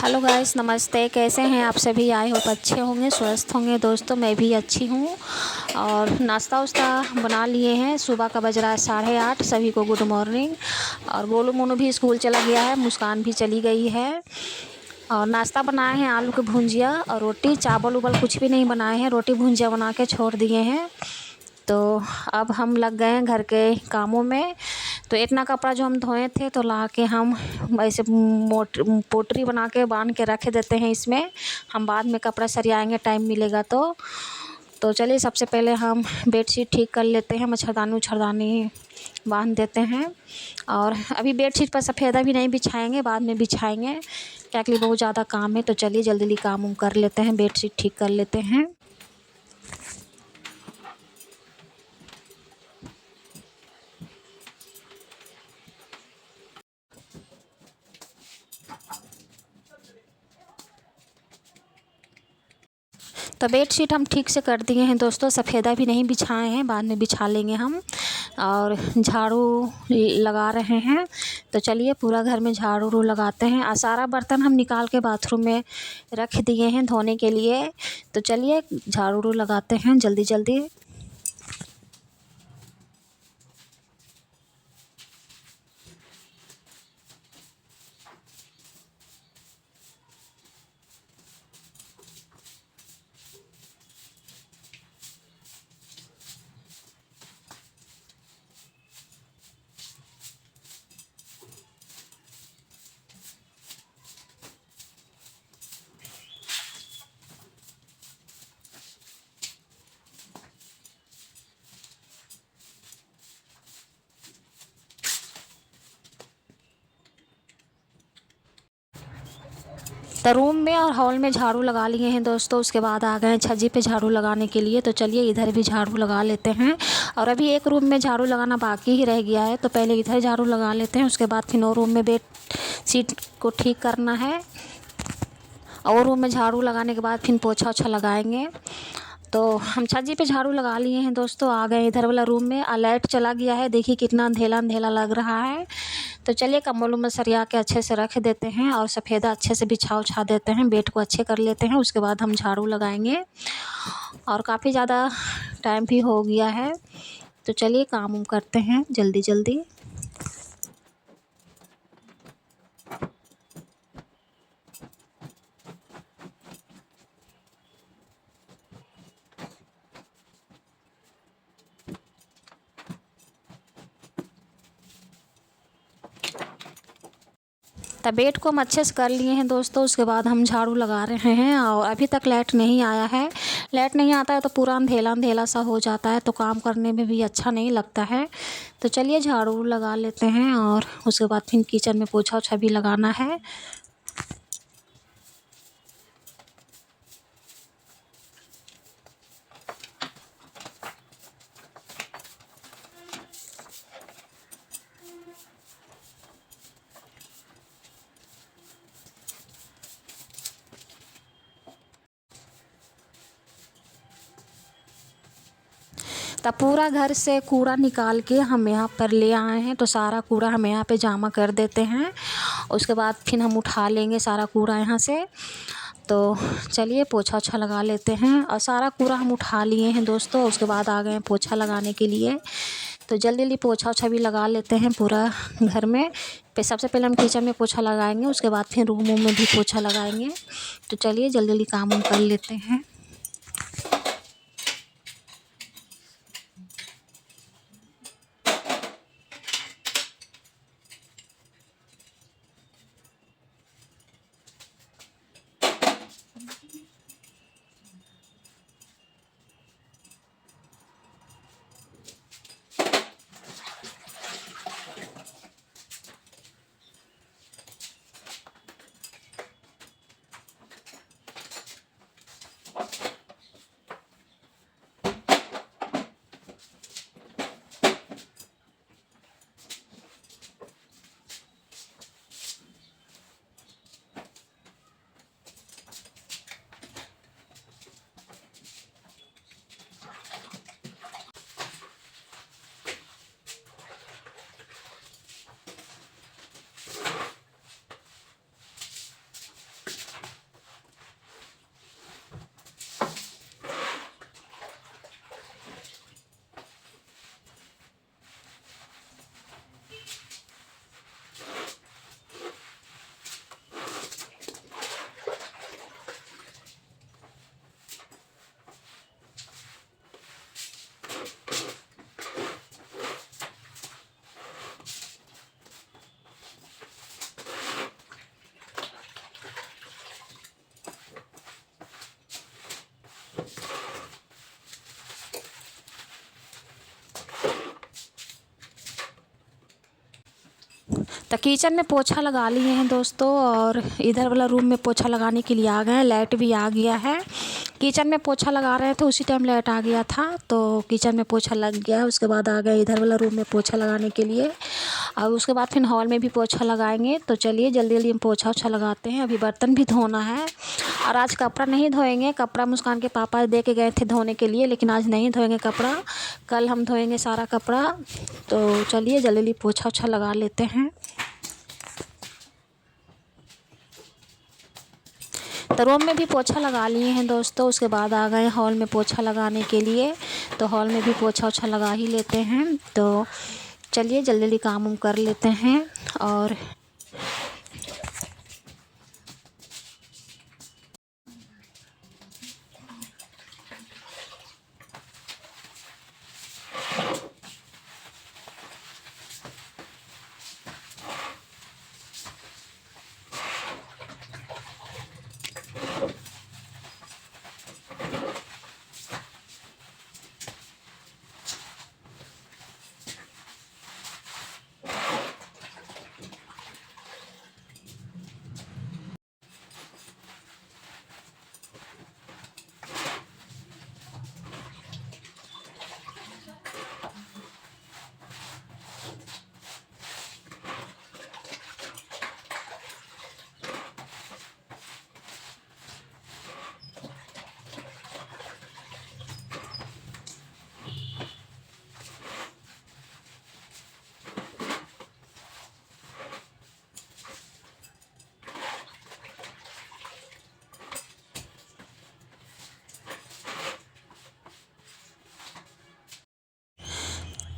Hello guys, नमस्ते। कैसे हैं आप सभी? आई होप अच्छे होंगे, स्वस्थ होंगे। दोस्तों, मैं भी अच्छी हूँ। और नाश्ता वास्ता बना लिए हैं। सुबह का बज रहा है 8:30। सभी को गुड मॉर्निंग। और गोलू मोनू भी स्कूल चला गया है, मुस्कान भी चली गई है। और नाश्ता बनाए हैं आलू की भुंजिया और रोटी। चावल उवल कुछ भी नहीं बनाए हैं, रोटी भुंजिया बना के छोड़ दिए हैं। तो अब हम लग गए हैं घर के कामों में। तो इतना कपड़ा जो हम धोए थे तो ला के हम ऐसे पोटरी बना के बांध के रख देते हैं इसमें। हम बाद में कपड़ा सरियाएंगे, टाइम मिलेगा तो चलिए, सबसे पहले हम बेडशीट ठीक कर लेते हैं। मच्छरदानी उच्छरदानी बांध देते हैं। और अभी बेडशीट पर सफ़ेदा भी नहीं बिछाएंगे, बाद में बिछाएंगे, क्या कि बहुत ज़्यादा काम है। तो चलिए जल्दी जल्दी काम उम कर लेते हैं, बेडशीट ठीक कर लेते हैं। तो बेडशीट हम ठीक से कर दिए हैं दोस्तों, सफ़ेदा भी नहीं बिछाए हैं, बाद में बिछा लेंगे हम। और झाड़ू लगा रहे हैं। तो चलिए पूरा घर में झाड़ू उड़ू लगाते हैं। और सारा बर्तन हम निकाल के बाथरूम में रख दिए हैं धोने के लिए। तो चलिए झाड़ू उड़ू लगाते हैं जल्दी जल्दी। तो रूम में और हॉल में झाड़ू लगा लिए हैं दोस्तों। उसके बाद आ गए हैं छज्जी पे झाड़ू लगाने के लिए। तो चलिए इधर भी झाड़ू लगा लेते हैं। और अभी एक रूम में झाड़ू लगाना बाकी ही रह गया है, तो पहले इधर झाड़ू लगा लेते हैं। उसके बाद फिर और रूम में बेड शीट को ठीक करना है। और रूम में झाड़ू लगाने के बाद फिर पोछा ओछा लगाएंगे। तो हम छज्जी पे झाड़ू लगा लिए हैं दोस्तों। आ गए इधर वाला रूम में। लाइट चला गया है, देखिए कितना अंधेला अंधेला लग रहा है। तो चलिए कम्बल उम्बल सरिया के अच्छे से रख देते हैं और सफ़ेदा अच्छे से बिछा उछा देते हैं, बेड को अच्छे कर लेते हैं। उसके बाद हम झाड़ू लगाएंगे। और काफ़ी ज़्यादा टाइम भी हो गया है, तो चलिए काम उम करते हैं जल्दी जल्दी। तो बेड को हम अच्छे से कर लिए हैं दोस्तों। उसके बाद हम झाड़ू लगा रहे हैं। और अभी तक लाइट नहीं आया है। लाइट नहीं आता है तो पूरा अंधेला अंधेला सा हो जाता है, तो काम करने में भी अच्छा नहीं लगता है। तो चलिए झाड़ू लगा लेते हैं। और उसके बाद फिर किचन में पोछा ओछा भी लगाना है। तब पूरा घर से कूड़ा निकाल के हम यहाँ पर ले आए हैं। तो सारा कूड़ा हम यहाँ पे जमा कर देते हैं। उसके बाद फिर हम उठा लेंगे सारा कूड़ा यहाँ से। तो चलिए पोछा ओछा लगा लेते हैं। और सारा कूड़ा हम उठा लिए हैं दोस्तों। उसके बाद आ गए हैं पोछा लगाने के लिए। तो जल्दी जल्दी पोछा ओछा भी लगा लेते हैं पूरा घर में। सबसे पहले हम किचन में पोछा लगाएंगे, उसके बाद फिर रूम वूम में भी पोछा लगाएंगे। तो चलिए जल्दी जल्दी काम उम कर लेते हैं। तो किचन में पोछा लगा लिए हैं दोस्तों, और इधर वाला रूम में पोछा लगाने के लिए आ गए हैं। लाइट भी आ गया है। किचन में पोछा लगा रहे थे, उसी टाइम लाइट आ गया था, तो किचन में पोछा लग गया है। उसके बाद आ गए इधर वाला रूम में पोछा लगाने के लिए, और उसके बाद फिर हॉल में भी पोछा लगाएंगे। तो चलिए जल्दी जल्दी हम पोछा ओछा लगाते हैं। अभी बर्तन भी धोना है, और आज कपड़ा नहीं धोएंगे। कपड़ा मुस्कान के पापा दे के गए थे धोने के लिए, लेकिन आज नहीं धोएंगे कपड़ा, कल हम धोएंगे सारा कपड़ा। तो चलिए जल्दी जल्दी पोछा ओछा लगा लेते हैं। तो रूम में भी पोछा लगा लिए हैं दोस्तों। उसके बाद आ गए हॉल में पोछा लगाने के लिए, तो हॉल में भी पोछा ओछा लगा ही लेते हैं। तो चलिए जल्दी जल्दी काम उम कर लेते हैं। और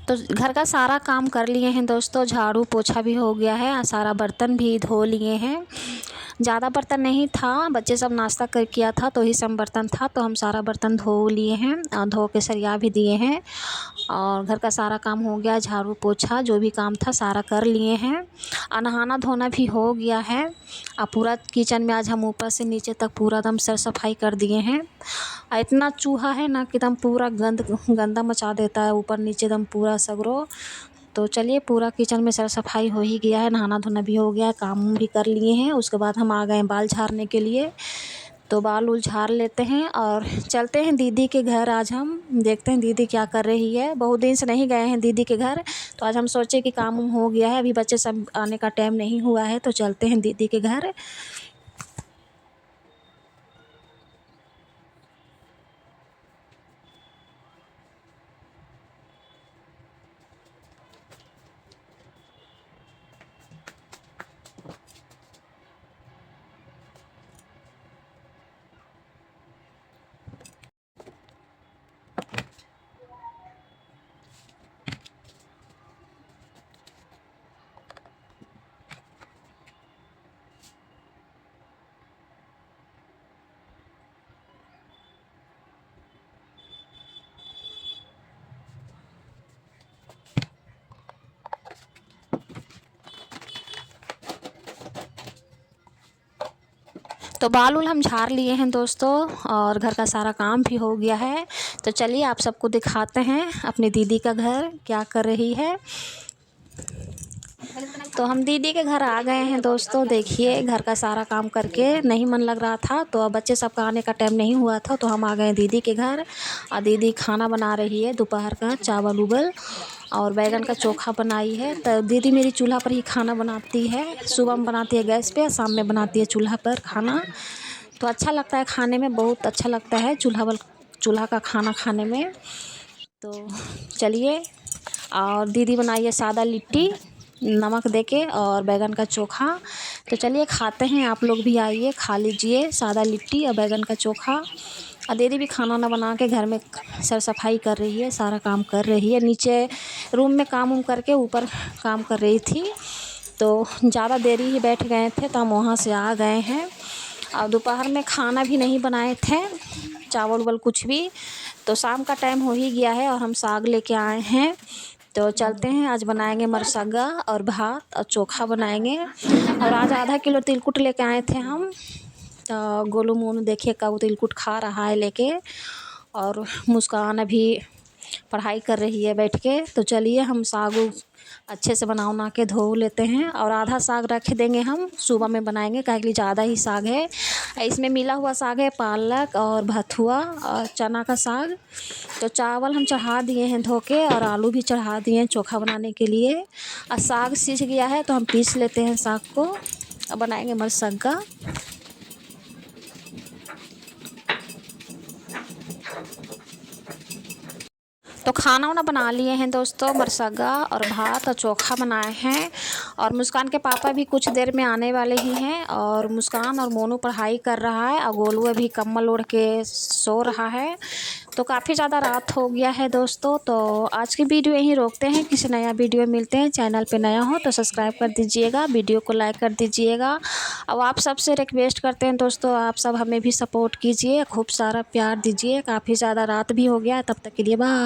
तो घर का सारा काम कर लिए हैं दोस्तों। झाड़ू पोछा भी हो गया है, और सारा बर्तन भी धो लिए हैं। ज़्यादा बर्तन नहीं था, बच्चे सब नाश्ता कर किया था, तो ही सब बर्तन था, तो हम सारा बर्तन धो लिए हैं, और धो के सरिया भी दिए हैं। और घर का सारा काम हो गया, झाड़ू पोछा जो भी काम था सारा कर लिए हैं। और नहाना धोना भी हो गया है। और पूरा किचन में आज हम ऊपर से नीचे तक पूरा दम सर सफाई कर दिए हैं। और इतना चूहा है ना कि दम पूरा गंदा मचा देता है, ऊपर नीचे दम पूरा सगरो। तो चलिए पूरा किचन में सर सफाई हो ही गया है, नहाना धोना भी हो गया है, काम भी कर लिए हैं। उसके बाद हम आ गए हैं बाल झाड़ने के लिए। तो बाल उल झाड़ लेते हैं और चलते हैं दीदी के घर। आज हम देखते हैं दीदी क्या कर रही है। बहुत दिन से नहीं गए हैं दीदी के घर, तो आज हम सोचे कि काम उम हो गया है, अभी बच्चे सब आने का टाइम नहीं हुआ है, तो चलते हैं दीदी के घर। तो बाल उल हम झाड़ लिए हैं दोस्तों, और घर का सारा काम भी हो गया है। तो चलिए आप सबको दिखाते हैं अपनी दीदी का घर क्या कर रही है। तो हम दीदी के घर आ गए हैं दोस्तों। देखिए घर का सारा काम करके नहीं मन लग रहा था, तो अब बच्चे सबका आने का टाइम नहीं हुआ था, तो हम आ गए दीदी के घर। और दीदी खाना बना रही है दोपहर का, चावल उबल और बैगन का चोखा बनाई है। तो दीदी मेरी चूल्हा पर ही खाना बनाती है, सुबह में बनाती है गैस पे, शाम में बनाती है चूल्हा पर खाना। तो अच्छा लगता है खाने में, बहुत अच्छा लगता है चूल्हा का खाना खाने में। तो चलिए, और दीदी बनाई है सादा लिट्टी नमक देके और बैगन का चोखा। तो चलिए खाते हैं, आप लोग भी आइए खा लीजिए सादा लिट्टी और बैगन का चोखा। और दीदी भी खाना ना बना के घर में सर सफाई कर रही है, सारा काम कर रही है। नीचे रूम में काम उम करके ऊपर काम कर रही थी, तो ज़्यादा देरी ही बैठ गए थे, तो हम वहाँ से आ गए हैं। और दोपहर में खाना भी नहीं बनाए थे, चावल उवल कुछ भी। तो शाम का टाइम हो ही गया है, और हम साग लेके आए हैं। तो चलते हैं, आज बनाएंगे मरसग्गा और भात और चोखा बनाएंगे। और आज आधा किलो तिलकुट लेके आए थे हम। तो गोलू मोनू देखिए कब तिलकुट खा रहा है लेके। और मुस्कान अभी पढ़ाई कर रही है बैठ के। तो चलिए हम साग अच्छे से बना के धो लेते हैं और आधा साग रख देंगे, हम सुबह में बनाएंगे काहे के लिए ज़्यादा ही साग है। इसमें मिला हुआ साग है पालक और भथुआ और चना का साग। तो चावल हम चढ़ा दिए हैं धो के और आलू भी चढ़ा दिए हैं चोखा बनाने के लिए। और साग सीज गया है तो हम पीस लेते हैं साग को और बनाएंगे मरसग्गा। तो खाना वाना बना लिए हैं दोस्तों, मरसग्गा और भात और चोखा बनाए हैं। और मुस्कान के पापा भी कुछ देर में आने वाले ही हैं। और मुस्कान और मोनू पढ़ाई कर रहा है और गोलू अभी कम्बल ओढ़ के सो रहा है। तो काफ़ी ज़्यादा रात हो गया है दोस्तों। तो आज की वीडियो यहीं रोकते हैं, किसी नया वीडियो मिलते हैं। चैनल पे नया हो तो सब्सक्राइब कर दीजिएगा, वीडियो को लाइक कर दीजिएगा। अब आप सबसे रिक्वेस्ट करते हैं दोस्तों, आप सब हमें भी सपोर्ट कीजिए, खूब सारा प्यार दीजिए। काफ़ी ज़्यादा रात भी हो गया है, तब तक के लिए बाय।